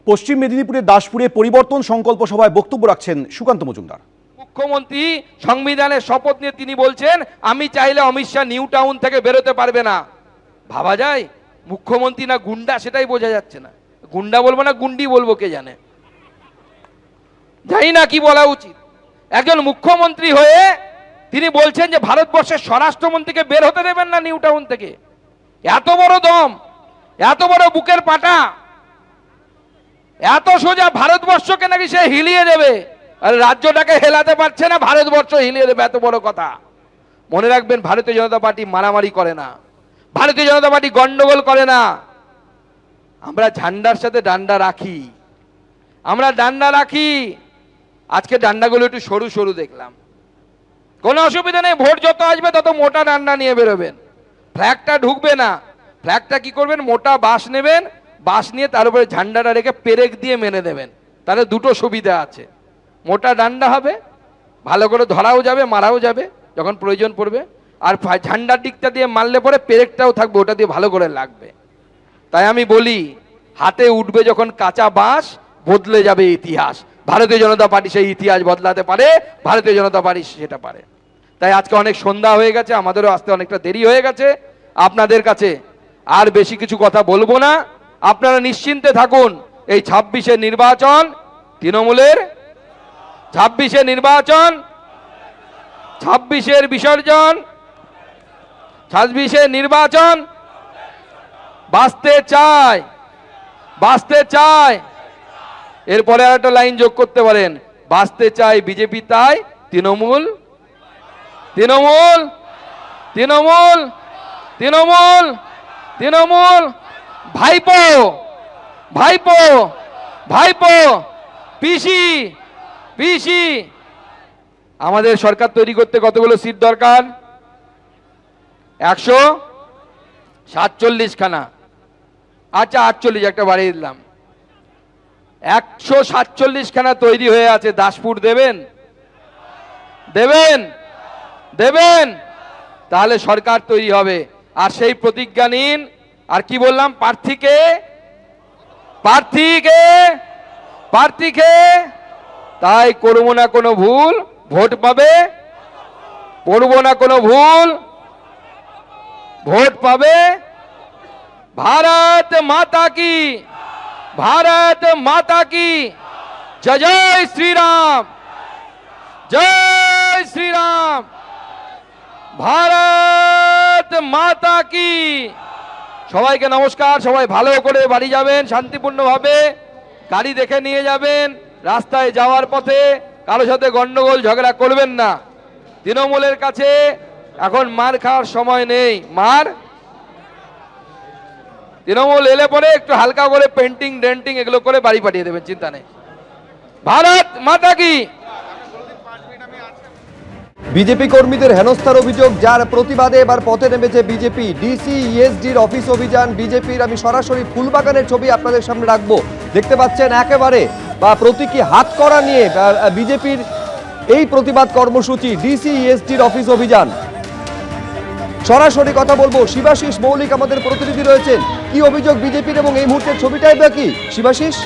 পশ্চিম মেদিনীপুরের দাসপুরে পরিবর্তন সংকল্প সভায় বক্তব্য রাখছেন সুকান্ত মজুমদার। মুখ্যমন্ত্রী সংবিধানের শপথ নিয়ে তিনি বলছেন আমি চাইলে অমিত শাহ নিউ টাউন থেকে বেরোতে পারবে না। ভাবা যায় মুখ্যমন্ত্রী না গুন্ডা সেটাই বোঝা যাচ্ছে না। গুন্ডা বলবো না গুন্ডি বলবো কে জানে, জানি না কি বলা উচিত। একজন মুখ্যমন্ত্রী হয়ে তিনি বলছেন যে ভারতবর্ষের স্বরাষ্ট্রমন্ত্রীকে বের হতে দেবেন না নিউ টাউন থেকে। এত বড় দম, এত বড় বুকের পাটা, এত সোজা ভারতবর্ষকে নাকি সে হিলিয়ে দেবে। আর রাজ্যটাকে হেলাতে পারছে না, ভারতবর্ষ হিলিয়ে দেবে, এত বড় কথা। মনে রাখবেন ভারতীয় জনতা পার্টি মারামারি করে না, ভারতীয় জনতা পার্টি গন্ডগোল করে না। আমরা ঝান্ডার সাথে ডান্ডা রাখি, আমরা ডান্ডা রাখি। আজকে ডান্ডাগুলো একটু সরু সরু দেখলাম, কোনো অসুবিধা নেই। ভোট যত আসবে তত মোটা ডান্ডা নিয়ে বেরোবেন, ফ্ল্যাগটা ঢুকবে না। ফ্ল্যাগটা কি করবেন, মোটা বাঁশ নেবেন, বাঁশ নিয়ে তার উপরে ঝান্ডাটা রেখে পেরেক দিয়ে মেনে দেবেন। তাহলে দুটো সুবিধা আছে, মোটা ডান্ডা হবে, ভালো করে ধরাও যাবে, মারাও যাবে যখন প্রয়োজন পড়বে। আর ঝান্ডার দিকটা দিয়ে মারলে পরে পেরেকটাও থাকবে, ওটা দিয়ে ভালো করে লাগবে। তাই আমি বলি, হাতে উঠবে যখন কাঁচা বাঁশ, বদলে যাবে ইতিহাস। ভারতীয় জনতা পার্টি সেই ইতিহাস বদলাতে পারে, ভারতীয় জনতা পার্টি সেটা পারে। তাই আজকে অনেক সন্ধ্যা হয়ে গেছে, আমাদেরও আসতে অনেকটা দেরি হয়ে গেছে। আপনাদের কাছে আর বেশি কিছু কথা বলবো না, আপনারা নিশ্চিন্তে থাকুন। এই 26-এ নির্বাচন তৃণমূলের, 26-এ নির্বাচন, 26-এর বিসর্জন, 26-এর নির্বাচন বাঁচতে চায়, বাঁচতে চায়। এরপরে আর একটা লাইন যোগ করতে পারেন, বাঁচতে চায় বিজেপি তাই তৃণমূল, তৃণমূল, তৃণমূল, তৃণমূল, তৃণমূল। ভাইপো, ভাইপো, ভাইপো, পিসি, পিসি। আমাদের সরকার তৈরি করতে কতগুলো সিট দরকার? 147 খানা। আচ্ছা 48 একটা বাড়িয়ে দিলাম, 147 খানা তৈরি হয়ে আছে। দাসপুর দেবেন, দেবেন, দেবেন, তাহলে সরকার তৈরি হবে। আর সেই প্রতিজ্ঞা নিন। আর কি বললাম, প্রার্থীকে, প্রার্থীকে, প্রার্থীকে। তাই করবো না কোনো ভুল, ভোট পাবে, করবো না কোনো ভুল, ভোট পাবে। ভারত মাতা কি, भारत माता की जय जय श्री राम, जय श्री राम। भारत माता की। সবাইকে নমস্কার। সবাই ভালো করে বাড়ি যাবেন, শান্তিপূর্ণভাবে গাড়ি দেখে নিয়ে যাবেন। রাস্তায় যাওয়ার পথে কারোর সাথে গন্ডগোল ঝগড়া করবেন না। তৃণমূলের কাছে এখন মার খাওয়ার সময় নেই। মার, তৃণমূল এলে পরে একটু হালকা করে পেন্টিং ডেন্টিং এগুলো করে বাড়ি পাঠিয়ে দেবেন, চিন্তা নেই। ভারত মাতা কি। বিজেপি কর্মীদের হেনস্থার অভিযোগ, যার প্রতিবাদে এবার পথে নেমেছে বিজেপি। ডিসি ইএসডির অফিস অভিযান বিজেপির। আমি সরাসরি ফুলবাগানের ছবি আপনাদের সামনে রাখবো। দেখতে পাচ্ছেন একেবারে বা প্রতীকী হাত করা নিয়ে বিজেপির এই প্রতিবাদ কর্মসূচি, ডিসি ইএসডির অফিস অভিযান। সরাসরি কথা বলবো, শিবাশিস মৌলিক আমাদের প্রতিনিধি রয়েছেন। কি অভিযোগ বিজেপির এবং এই মুহূর্তের ছবিটাই বা কি শিবাশিস?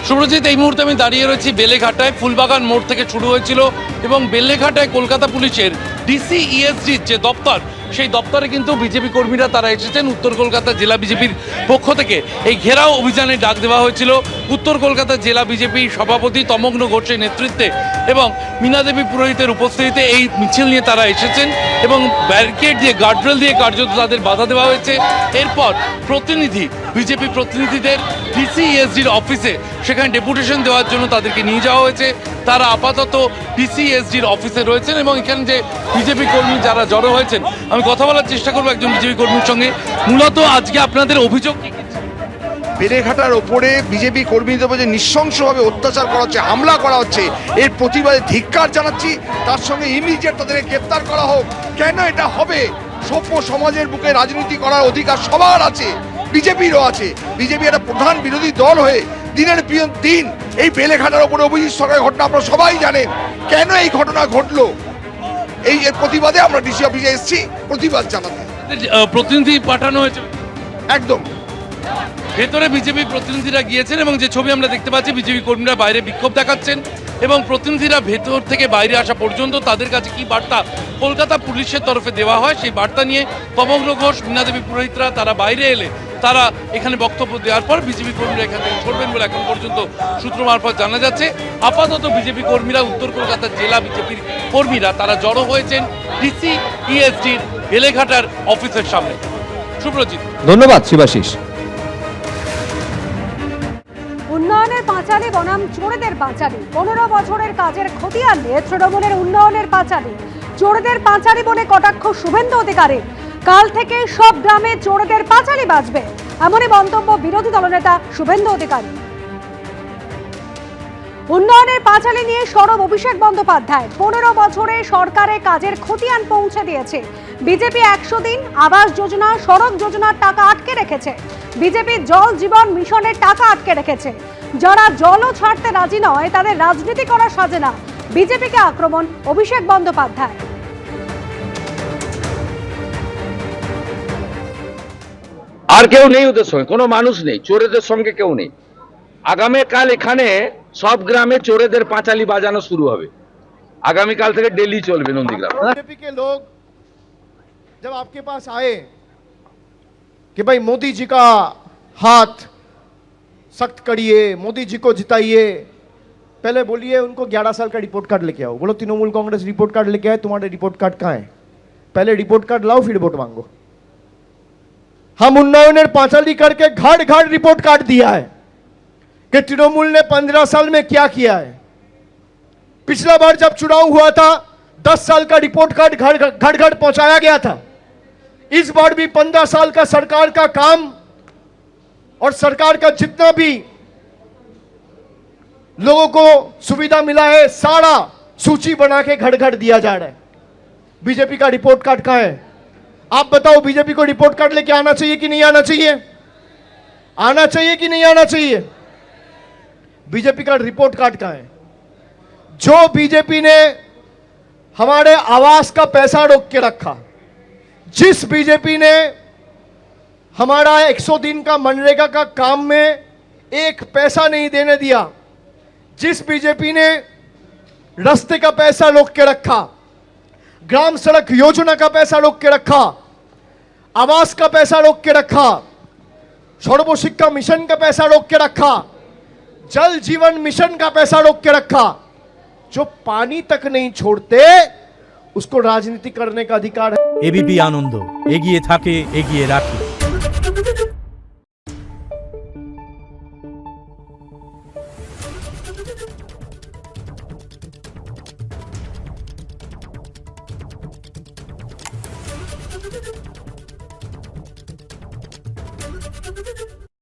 সুব্রজিৎ, এই মুহূর্তে আমি দাঁড়িয়ে রয়েছি বেলেঘাটায়। ফুলবাগান মোড় থেকে শুরু হয়েছিল এবং বেলেঘাটায় কলকাতা পুলিশের ডিসি ইএসডির যে দপ্তর, সেই দপ্তরে কিন্তু বিজেপি কর্মীরা তারা এসেছেন। উত্তর কলকাতা জেলা বিজেপির পক্ষ থেকে এই ঘেরাও অভিযানে ডাক দেওয়া হয়েছিল। উত্তর কলকাতা জেলা বিজেপি সভাপতি তমগ্ন ঘোষের নেতৃত্বে এবং মীনা দেবী পুরোহিতের উপস্থিতিতে এই মিছিল নিয়ে তারা এসেছেন এবং ব্যারিকেড দিয়ে, গার্ডরেল দিয়ে কার্যত তাদের বাধা দেওয়া হয়েছে। এরপর প্রতিনিধি, বিজেপি প্রতিনিধিদের ডিসি ইএসডির অফিসে সেখানে ডেপুটেশন দেওয়ার জন্য তাদেরকে নিয়ে যাওয়া হয়েছে। তারা আপাতত ডিসি ইএসডির অফিসে রয়েছেন এবং এখানে যে বিজেপি কর্মী যারা জড়ো হয়েছেন, আমি কথা বলার চেষ্টা করবো একজন বিজেপি কর্মীর সঙ্গে। মূলত আজকে আপনাদের অভিযোগ কি? বেলেঘাটার ওপরে বিজেপি কর্মীদের উপরে যে নৃশংসভাবে অত্যাচার করা হচ্ছে, হামলা করা হচ্ছে, এর প্রতিবাদে ধিক্কার জানাচ্ছি। তার সঙ্গে ইমিডিয়েট তাদেরকে গ্রেপ্তার করা হোক। কেন এটা হবে? সভ্য সমাজের বুকে রাজনীতি করার অধিকার সবার আছে, বিজেপিরও আছে। বিজেপি একটা প্রধান বিরোধী দল হয়ে দিনের দিন এই বেলেঘাটার ওপরে অভিজিৎ সরকারের ঘটনা আপনারা সবাই জানেন। কেন এই ঘটনা ঘটলো, এই এর প্রতিবাদে আমরা ডিসি অফিসে এসেছি প্রতিবাদ জানাতে। প্রতিনিধি পাঠানো হয়েছে একদম ভেতরে বিজেপি প্রতিনিধিরা গিয়েছেন এবং যে ছবি আমরা দেখতে পাচ্ছি বিজেপি কর্মীরা বাইরে বিক্ষোভ দেখাচ্ছেন এবং প্রতিনিধিরা ভেতর থেকে বাইরে আসা পর্যন্ত তাদের কাছে কি বার্তা কলকাতা পুলিশের তরফে দেওয়া হয় সেই বার্তা নিয়ে তমগ্র ঘোষ, মীনা দেবী পুরোহিতরা তারা বাইরে এলে তারা এখানে বক্তব্য দেওয়ার পর বিজেপি কর্মীরা এখান থেকে ছড়বেন বলে এখন পর্যন্ত সূত্র মারফত জানা যাচ্ছে। আপাতত বিজেপি কর্মীরা উত্তর কলকাতার জেলা বিজেপির কর্মীরা তারা জড়ো হয়েছেন ডিসি ইএসডির বেলেঘাটার অফিসের সামনে। সুব্রজিৎ, ধন্যবাদ শিবাশিস। উন্নয়নের পাঁচালী বনাম চোরেদের পাঁচালী, 15 বছরের কাজের খতিয়ান নিয়ে তৃণমূলের উন্নয়নের পাঁচালী, চোরেদের পাঁচালী বলে কটাক্ষ শুভেন্দু অধিকারীর। কাল থেকে সব গ্রামে চোরেদের পাঁচালী বাজবে, এমনই মন্তব্য বিরোধী দলনেতা শুভেন্দু অধিকারী। উন্নয়নের পাঁচালী নিয়ে সরব অভিষেক বন্দ্যোপাধ্যায়। 15 বছরে সরকারে কাজের খতিয়ান পৌঁছে দিয়েছে। বিজেপি 100 দিন আবাস যোজনা, সড়ক যোজনার টাকা আটকে রেখেছে। বিজেপি জল জীবন মিশনের টাকা আটকে রেখেছে। যারা জলও ছাড়তে রাজি নয় তাদের রাজনীতি করা সাজে না, বিজেপিকে আক্রমণ অভিষেক বন্দ্যোপাধ্যায়। আর কেউ নেই ওদের সঙ্গে, কোনো মানুষ নেই, চোরেদের সঙ্গে কেউ নেই। আগামীকাল এখানে সব গ্রামে চোরেদের পাঁচালি বাজানো শুরু হবে। আগামীকাল থেকে ডেলি চলবে নন্দীগ্রাম। बीजेपी के लोग जब आपके पास आए कि भाई मोदी जी का हाथ सख्त करिए, मोदी जी को जिताइए, पहले बोलिए उनको 11 साल का रिपोर्ट कार्ड लेके आओ। बोलो तृणमूल कांग्रेस रिपोर्ट कार्ड लेके आए, तुम्हारे रिपोर्ट कार्ड कहाँ है? पहले रिपोर्ट कार्ड लाओ फिर वोट मांगो। हम उन्नयन पांचाली करके घाट घाट रिपोर्ट कार्ड दिया है कि तृणमूल ने 15 साल में क्या किया है। पिछला बार जब चुनाव हुआ था 10 साल का रिपोर्ट कार्ड घर घर पहुंचाया गया था। इस बार भी 15 साल का सरकार का काम और सरकार का जितना भी लोगों को सुविधा मिला है सारा सूची बना के घर घर दिया जा रहा है। बीजेपी का रिपोर्ट कार्ड कहां है? आप बताओ, बीजेपी को रिपोर्ट कार्ड लेके आना चाहिए कि नहीं आना चाहिए? आना चाहिए कि नहीं आना चाहिए? बीजेपी का रिपोर्ट कार्ड कहां है? जो बीजेपी ने हमारे आवास का पैसा रोक के रखा, जिस बीजेपी ने हमारा 100 दिन का मनरेगा का काम में एक पैसा नहीं देने दिया, जिस बीजेपी ने रास्ते का पैसा रोक के रखा, ग्राम सड़क योजना का पैसा रोक के रखा, आवास का पैसा रोक के रखा, सर्वशिक्षा मिशन का पैसा रोक के रखा, जल जीवन मिशन का पैसा रोक के रखा, जो पानी तक नहीं छोड़ते उसको राजनीति करने का अधिकार है। एबीपी आनंद एगिए थाके एगिए राखे।